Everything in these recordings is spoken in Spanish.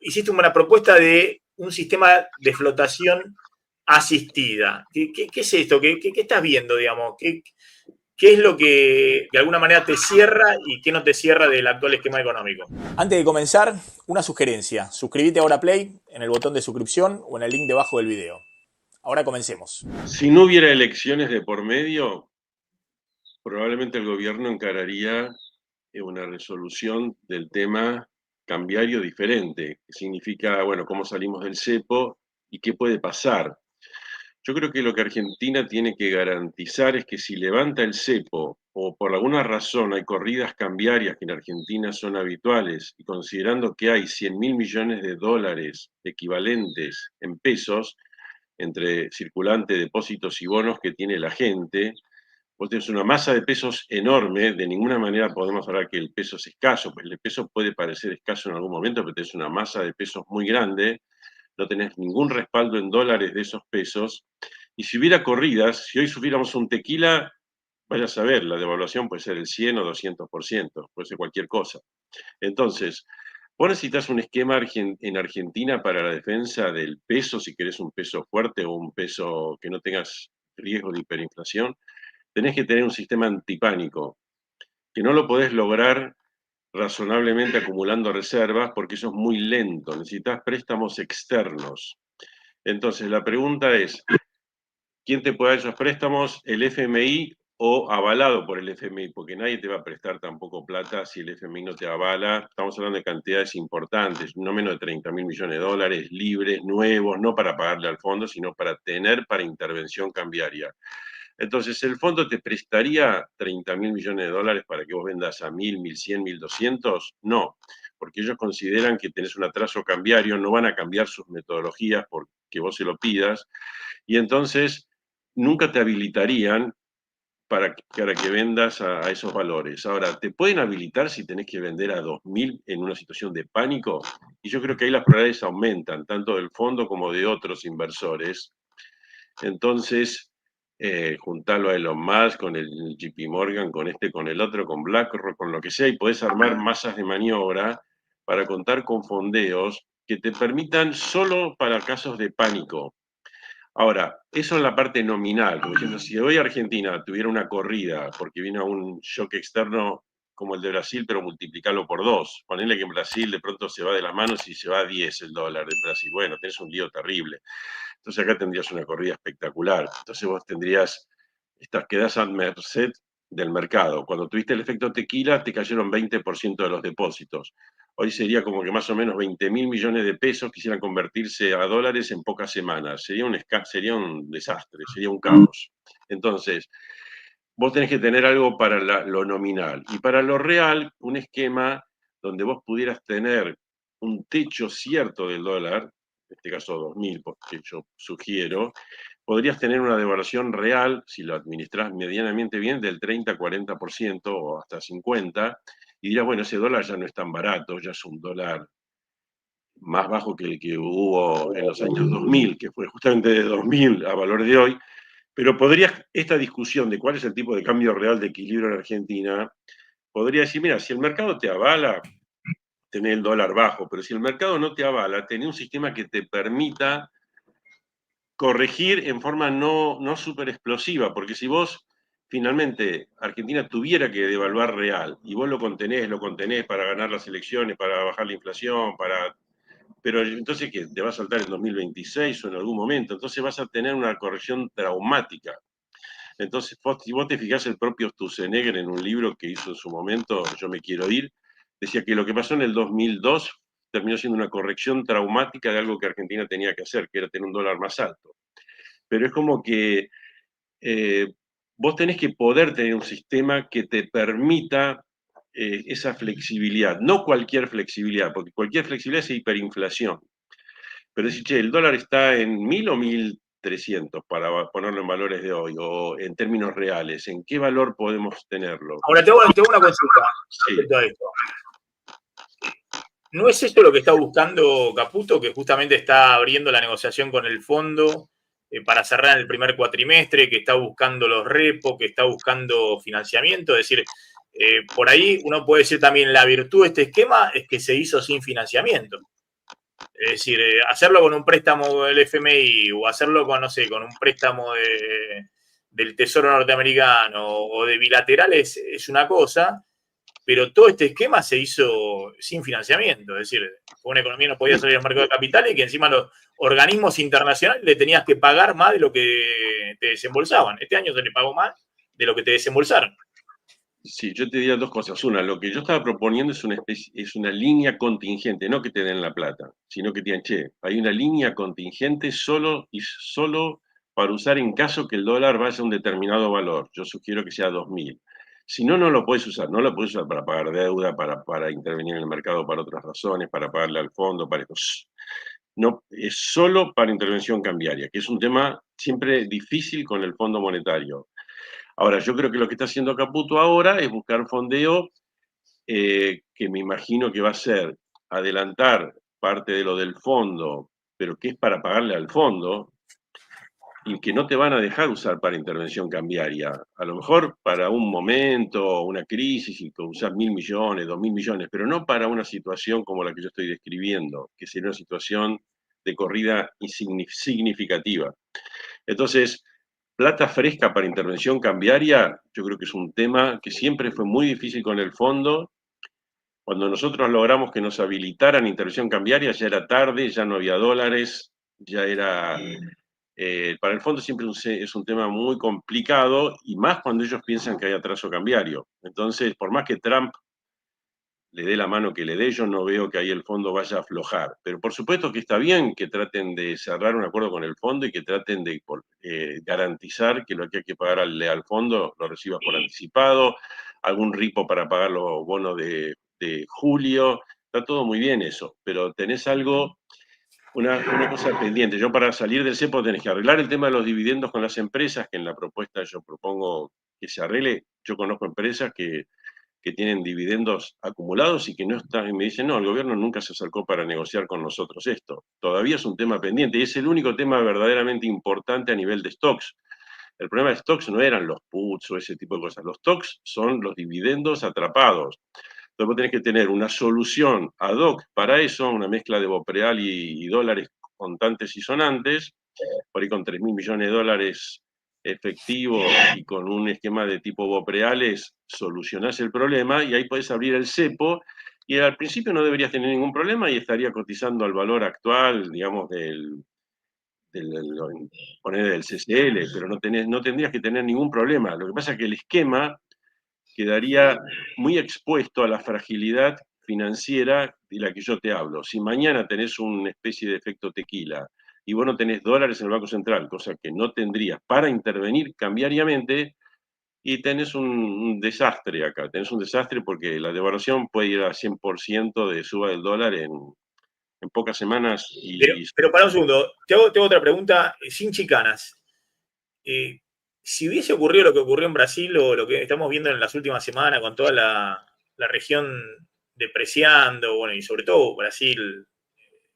hiciste una propuesta de un sistema de flotación asistida. ¿Qué es esto? ¿Qué estás viendo, digamos? ¿Qué es lo que de alguna manera te cierra y qué no te cierra del actual esquema económico? Antes de comenzar, una sugerencia. Suscríbete ahora a Play en el botón de suscripción o en el link debajo del video. Ahora comencemos. Si no hubiera elecciones de por medio, probablemente el gobierno encararía una resolución del tema cambiario diferente, que significa, bueno, cómo salimos del cepo y qué puede pasar. Yo creo que lo que Argentina tiene que garantizar es que si levanta el cepo o por alguna razón hay corridas cambiarias que en Argentina son habituales y considerando que hay 100.000 millones de dólares equivalentes en pesos entre circulante, depósitos y bonos que tiene la gente, vos tenés una masa de pesos enorme, de ninguna manera podemos hablar que el peso es escaso, pues el peso puede parecer escaso en algún momento, pero tenés una masa de pesos muy grande, no tenés ningún respaldo en dólares de esos pesos, y si hubiera corridas, si hoy subiéramos un tequila, vaya a saber, la devaluación puede ser el 100 o 200%, puede ser cualquier cosa. Entonces, vos necesitas un esquema en Argentina para la defensa del peso, si querés un peso fuerte o un peso que no tengas riesgo de hiperinflación, tenés que tener un sistema antipánico, que no lo podés lograr razonablemente acumulando reservas porque eso es muy lento, necesitas préstamos externos. Entonces, la pregunta es, ¿quién te puede dar esos préstamos? ¿El FMI o avalado por el FMI? Porque nadie te va a prestar tampoco plata si el FMI no te avala. Estamos hablando de cantidades importantes, no menos de 30.000 millones de dólares libres, nuevos, no para pagarle al fondo, sino para tener para intervención cambiaria. Entonces, ¿el fondo te prestaría 30.000 millones de dólares para que vos vendas a 1.000, 1.100, 1.200? No, porque ellos consideran que tenés un atraso cambiario, no van a cambiar sus metodologías porque vos se lo pidas, y entonces nunca te habilitarían para que vendas a esos valores. Ahora, ¿te pueden habilitar si tenés que vender a 2.000 en una situación de pánico? Y yo creo que ahí las probabilidades aumentan, tanto del fondo como de otros inversores. Entonces, juntarlo a Elon Musk, con el JP Morgan, con este, con el otro, con BlackRock, con lo que sea, y podés armar masas de maniobra para contar con fondeos que te permitan solo para casos de pánico. Ahora, eso es la parte nominal. Por ejemplo, si hoy Argentina tuviera una corrida porque vino un shock externo como el de Brasil, pero multiplicarlo por 2. Ponele que en Brasil de pronto se va de las manos y se va a 10 el dólar de Brasil. Bueno, tenés un lío terrible. Entonces acá tendrías una corrida espectacular. Entonces vos quedás a merced del mercado. Cuando tuviste el efecto tequila, te cayeron 20% de los depósitos. Hoy sería como que más o menos 20.000 millones de pesos quisieran convertirse a dólares en pocas semanas. Sería un desastre, sería un caos. Entonces, vos tenés que tener algo para lo nominal. Y para lo real, un esquema donde vos pudieras tener un techo cierto del dólar, en este caso 2.000, porque yo sugiero, podrías tener una devaluación real, si lo administras medianamente bien, del 30-40% o hasta 50%, y dirás, bueno, ese dólar ya no es tan barato, ya es un dólar más bajo que el que hubo en los años 2000, que fue justamente de 2000 a valor de hoy, pero esta discusión de cuál es el tipo de cambio real de equilibrio en Argentina, podría decir, mira, si el mercado te avala, tenés el dólar bajo, pero si el mercado no te avala, tenés un sistema que te permita corregir en forma no súper explosiva, porque si vos finalmente Argentina tuviera que devaluar real y vos lo contenés para ganar las elecciones, para bajar la inflación, pero entonces ¿qué? ¿Te va a saltar en 2026 o en algún momento? Entonces vas a tener una corrección traumática. Entonces, si vos te fijás, el propio Sturzenegger en un libro que hizo en su momento, Yo me quiero ir, decía que lo que pasó en el 2002 terminó siendo una corrección traumática de algo que Argentina tenía que hacer, que era tener un dólar más alto. Pero es como que vos tenés que poder tener un sistema que te permita esa flexibilidad, no cualquier flexibilidad, porque cualquier flexibilidad es hiperinflación. Pero decir, che, el dólar está en 1.000 o 1.300 para ponerlo en valores de hoy, o en términos reales, ¿en qué valor podemos tenerlo? Ahora tengo una consulta respecto a esto. ¿No es esto lo que está buscando Caputo, que justamente está abriendo la negociación con el fondo para cerrar en el primer cuatrimestre, que está buscando los repos, que está buscando financiamiento? Es decir, por ahí uno puede decir también la virtud de este esquema es que se hizo sin financiamiento. Es decir, hacerlo con un préstamo del FMI o hacerlo con, no sé, con un préstamo del Tesoro norteamericano o de bilaterales es una cosa, pero todo este esquema se hizo sin financiamiento. Es decir, una economía no podía salir al mercado de capital y que encima los organismos internacionales le tenías que pagar más de lo que te desembolsaban. Este año se le pagó más de lo que te desembolsaron. Sí, yo te diría dos cosas. Una, lo que yo estaba proponiendo es una línea contingente, no que te den la plata, sino que te digan, che, hay una línea contingente solo y solo para usar en caso que el dólar vaya a un determinado valor. Yo sugiero que sea 2.000. Si no, no lo puedes usar. No lo puedes usar para pagar deuda, para intervenir en el mercado para otras razones, para pagarle al fondo, para esto. No, es solo para intervención cambiaria, que es un tema siempre difícil con el Fondo Monetario. Ahora, yo creo que lo que está haciendo Caputo ahora es buscar fondeo, que me imagino que va a ser adelantar parte de lo del fondo, pero que es para pagarle al fondo, y que no te van a dejar usar para intervención cambiaria. A lo mejor para un momento, una crisis, y usar 1.000 millones, 2.000 millones, pero no para una situación como la que yo estoy describiendo, que sería una situación de corrida significativa. Entonces, plata fresca para intervención cambiaria, yo creo que es un tema que siempre fue muy difícil con el fondo. Cuando nosotros logramos que nos habilitaran intervención cambiaria, ya era tarde, ya no había dólares, ya era... para el fondo siempre es un tema muy complicado, y más cuando ellos piensan que hay atraso cambiario. Entonces, por más que Trump le dé la mano que le dé, yo no veo que ahí el fondo vaya a aflojar. Pero por supuesto que está bien que traten de cerrar un acuerdo con el fondo y que traten de garantizar que lo que hay que pagar al fondo lo recibas por anticipado, algún ripo para pagar los bonos de julio. Está todo muy bien eso, pero tenés algo, una cosa pendiente. Yo, para salir del cepo tenés que arreglar el tema de los dividendos con las empresas, que en la propuesta yo propongo que se arregle. Yo conozco empresas que tienen dividendos acumulados y que no están, y me dicen, no, el gobierno nunca se acercó para negociar con nosotros esto. Todavía es un tema pendiente, y es el único tema verdaderamente importante a nivel de stocks. El problema de stocks no eran los puts o ese tipo de cosas. Los stocks son los dividendos atrapados. Entonces vos tenés que tener una solución ad hoc para eso, una mezcla de Bopreal y dólares contantes y sonantes, por ahí con 3.000 millones de dólares efectivo y con un esquema de tipo Bopreales solucionás el problema, y ahí podés abrir el cepo, y al principio no deberías tener ningún problema y estaría cotizando al valor actual, digamos, del, del CCL, pero no tendrías que tener ningún problema. Lo que pasa es que el esquema quedaría muy expuesto a la fragilidad financiera de la que yo te hablo. Si mañana tenés una especie de efecto tequila y vos no tenés dólares en el Banco Central, cosa que no tendrías para intervenir cambiariamente, y tenés un desastre acá. Tenés un desastre porque la devaluación puede ir a 100% de suba del dólar en pocas semanas. Pero para un segundo, te hago otra pregunta sin chicanas. Si hubiese ocurrido lo que ocurrió en Brasil o lo que estamos viendo en las últimas semanas con toda la región depreciando, bueno, y sobre todo Brasil,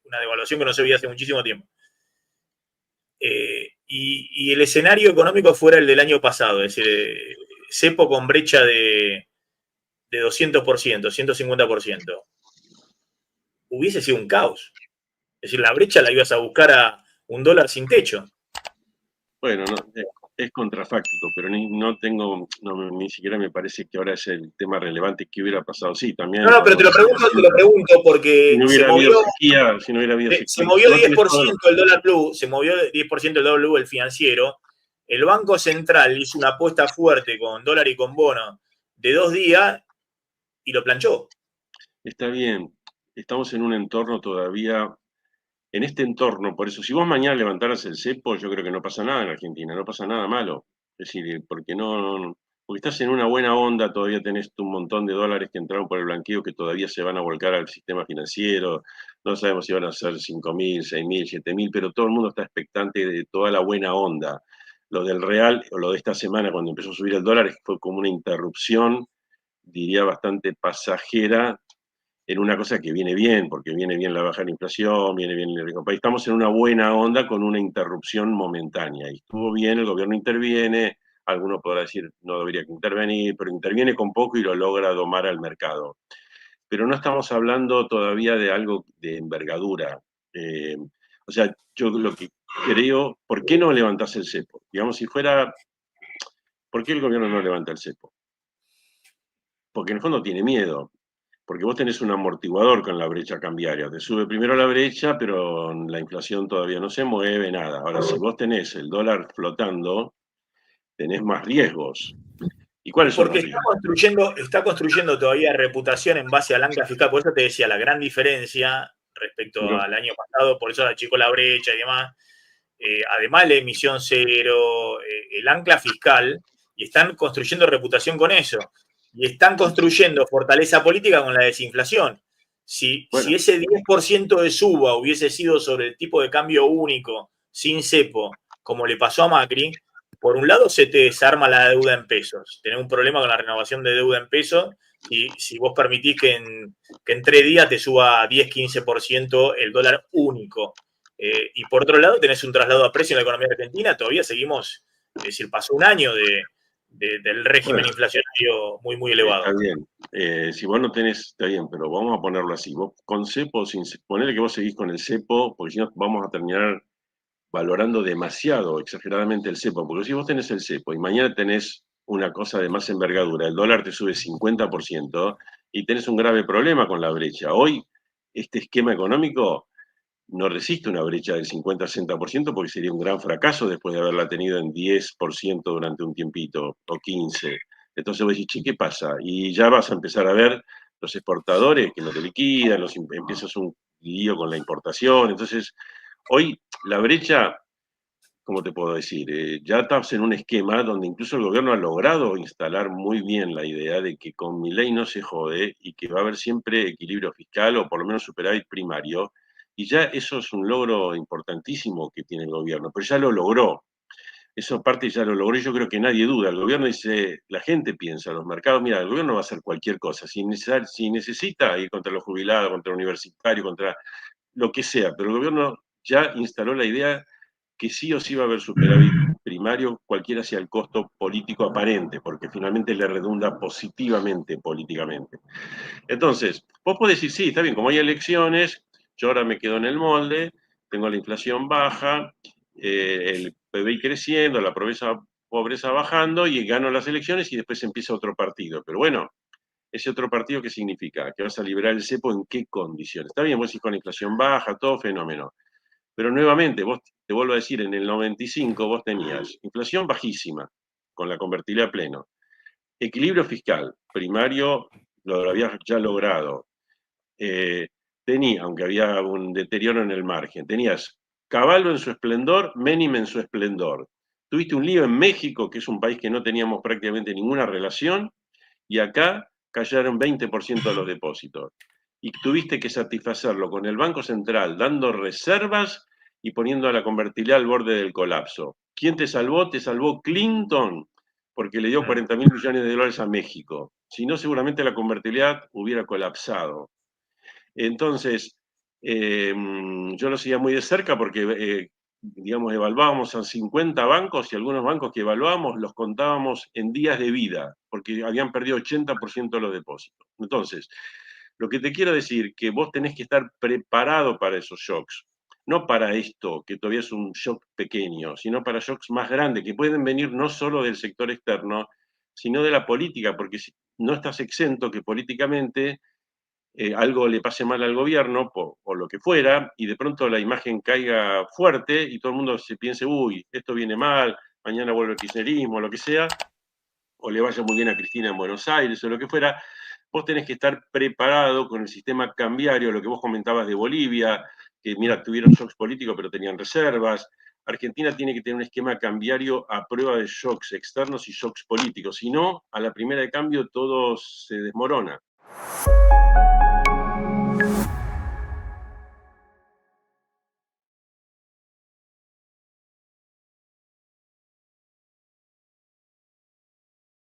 una devaluación que no se veía hace muchísimo tiempo, y el escenario económico fuera el del año pasado, es decir, cepo con brecha de 200%, 150%, hubiese sido un caos. Es decir, la brecha la ibas a buscar a un dólar sin techo. Bueno, no, es contrafáctico, pero ni siquiera me parece que ahora es el tema relevante que hubiera pasado. Sí, también No, pero te lo pregunto si porque no hubiera habido sequía, si no hubiera habido se sequía. movió 10% el dólar blue, se movió 10% el dólar blue, el financiero. El Banco Central hizo una apuesta fuerte con dólar y con bono de 2 días y lo planchó. Está bien, estamos en un entorno todavía, en este entorno, por eso, si vos mañana levantaras el cepo, yo creo que no pasa nada en Argentina, no pasa nada malo. Es decir, porque estás en una buena onda, todavía tenés un montón de dólares que entraron por el blanqueo que todavía se van a volcar al sistema financiero. No sabemos si van a ser 5.000, 6.000, 7.000, pero todo el mundo está expectante de toda la buena onda. Lo del real, o lo de esta semana, cuando empezó a subir el dólar, fue como una interrupción, diría, bastante pasajera, en una cosa que viene bien, porque viene bien la baja de la inflación, viene bien el rico país. Estamos en una buena onda con una interrupción momentánea. Y estuvo bien, el gobierno interviene, alguno podrá decir no debería intervenir, pero interviene con poco y lo logra domar al mercado. Pero no estamos hablando todavía de algo de envergadura. O sea, yo lo que creo, ¿por qué no levantás el cepo? Digamos, si fuera, ¿por qué el gobierno no levanta el cepo? Porque en el fondo tiene miedo, porque vos tenés un amortiguador con la brecha cambiaria. Te sube primero la brecha, pero la inflación todavía no se mueve, nada. Ahora, si vos tenés el dólar flotando, tenés más riesgos. ¿Y cuáles son Porque los riesgos? está construyendo todavía reputación en base al ancla fiscal. Por eso te decía, la gran diferencia respecto Pero, al año pasado, por eso achicó la brecha y demás. Además, la emisión cero, el ancla fiscal, y están construyendo reputación con eso. Y están construyendo fortaleza política con la desinflación. Si bueno, ese 10% de suba hubiese sido sobre el tipo de cambio único, sin cepo, como le pasó a Macri, por un lado se te desarma la deuda en pesos. Tenés un problema con la renovación de deuda en pesos si vos permitís que en 3 días te suba 10-15% el dólar único. Y por otro lado, tenés un traslado a precio en la economía argentina. Todavía seguimos, es decir, pasó un año del régimen bueno, inflacionario muy, muy está elevado. bien. Si vos no tenés, está bien, pero vamos a ponerlo así. Vos con cepo, sin ponerle que vos seguís con el cepo, porque si no vamos a terminar valorando demasiado, exageradamente el cepo, porque si vos tenés el cepo y mañana tenés una cosa de más envergadura, el dólar te sube 50% y tenés un grave problema con la brecha. Hoy, este esquema económico no resiste una brecha del 50-60% porque sería un gran fracaso después de haberla tenido en 10% durante un tiempito o 15%. Entonces vos decís, che, ¿qué pasa? Y ya vas a empezar a ver los exportadores que no te liquidan, empiezas un lío con la importación. Entonces, hoy la brecha, ¿cómo te puedo decir? Ya estás en un esquema donde incluso el gobierno ha logrado instalar muy bien la idea de que con mi ley no se jode y que va a haber siempre equilibrio fiscal o por lo menos superávit primario. Y ya eso es un logro importantísimo que tiene el gobierno, pero ya lo logró. Eso parte ya lo logró y yo creo que nadie duda. El gobierno dice, la gente piensa, los mercados, mira, el gobierno va a hacer cualquier cosa. Si necesita ir contra los jubilados, contra el universitario, contra lo que sea, pero el gobierno ya instaló la idea que sí o sí va a haber superávit primario, cualquiera sea el costo político aparente, porque finalmente le redunda positivamente políticamente. Entonces, vos podés decir, sí, está bien, como hay elecciones, yo ahora me quedo en el molde, tengo la inflación baja, el PBI creciendo, la pobreza bajando y gano las elecciones y después empieza otro partido. Pero bueno, ese otro partido, ¿qué significa? Que vas a liberar el cepo en qué condiciones. Está bien, vos decís con la inflación baja, todo fenómeno. Pero nuevamente, vos te vuelvo a decir, en el 95 vos tenías inflación bajísima, con la convertibilidad a pleno. Equilibrio fiscal, primario lo habías ya logrado. Aunque había un deterioro en el margen, tenías Caballo en su esplendor, Menem en su esplendor. Tuviste un lío en México, que es un país que no teníamos prácticamente ninguna relación, y acá cayeron 20% de los depósitos. Y tuviste que satisfacerlo con el Banco Central dando reservas y poniendo a la convertibilidad al borde del colapso. ¿Quién te salvó? Te salvó Clinton, porque le dio 40.000 millones de dólares a México. Si no, seguramente la convertibilidad hubiera colapsado. Entonces, yo lo seguía muy de cerca porque, digamos, evaluábamos a 50 bancos y algunos bancos que evaluábamos los contábamos en días de vida, porque habían perdido 80% de los depósitos. Entonces, lo que te quiero decir, que vos tenés que estar preparado para esos shocks, no para esto, que todavía es un shock pequeño, sino para shocks más grandes, que pueden venir no solo del sector externo, sino de la política, porque si no estás exento que políticamente algo le pase mal al gobierno o lo que fuera, y de pronto la imagen caiga fuerte y todo el mundo se piense, uy, esto viene mal, mañana vuelve el kirchnerismo, lo que sea, o le vaya muy bien a Cristina en Buenos Aires o lo que fuera, vos tenés que estar preparado con el sistema cambiario, lo que vos comentabas de Bolivia, que mira, tuvieron shocks políticos pero tenían reservas. Argentina tiene que tener un esquema cambiario a prueba de shocks externos y shocks políticos, si no, a la primera de cambio todo se desmorona.